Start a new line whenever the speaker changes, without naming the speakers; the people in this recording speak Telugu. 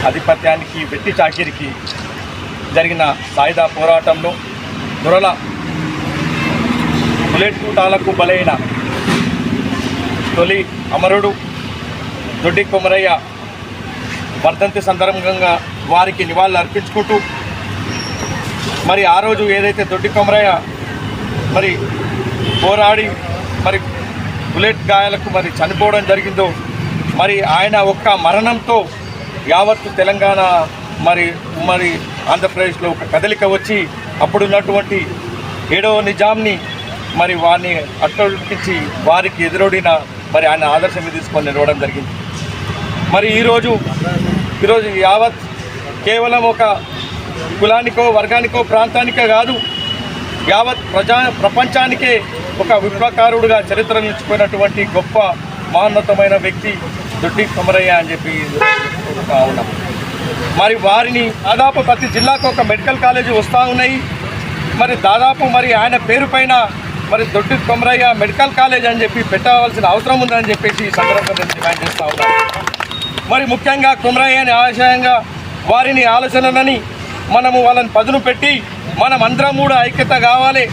ఆధిపత్యానికి వెట్టి చాకిరికి జరిగిన సాయుధ పోరాటంలో దొరల బుల్లెట్ తూటాలకు బలైన తొలి అమరుడు దొడ్డి కొమరయ్య వర్ధంతి సందర్భంగా వారికి నివాళులు అర్పించుకుంటూ మరి ఆ రోజు ఏదైతే దొడ్డి కొమరయ్య మరి పోరాడి మరి బుల్లెట్ గాయాలకు మరి చనిపోవడం జరిగిందో మరి ఆయన ఒక్క మరణంతో యావత్తు తెలంగాణ మరి మరి ఆంధ్రప్రదేశ్లో ఒక కదలిక వచ్చి అప్పుడున్నటువంటి 7వ నిజాంని మరి వారిని అట్టొడిపించి వారికి ఎదురొడిన మరి ఆయన ఆదర్శంగా తీసుకొని నిలవడం జరిగింది. మరి ఈరోజు యావత్ కేవలం ఒక కులానికో వర్గానికో ప్రాంతానికో కాదు, యావత్ ప్రపంచానికే ఒక విప్లవకారుడుగా చరిత్ర నిలిచిపోయినటువంటి గొప్ప మహోన్నతమైన వ్యక్తి దొడ్డి కొమరయ్య అని చెప్పి ఉన్నాం. మరి వారిని దాదాపు ప్రతి జిల్లాకు ఒక మెడికల్ కాలేజీ వస్తూ ఉన్నాయి. మరి దాదాపు మరి ఆయన పేరు పైన మరి దొడ్డి కొమరయ్య మెడికల్ కాలేజ్ అని చెప్పి పెట్టవలసిన అవసరం ఉందని చెప్పేసి ఈ సందర్భంగా డిమాండ్ చేస్తూ ఉన్నాను. మరి ముఖ్యంగా కొమరయ్యని ఆశయంగా వారిని ఆలోచనలని మనము వాళ్ళని పదును పెట్టి మనం అందరం కూడా ఐక్యత కావాలి.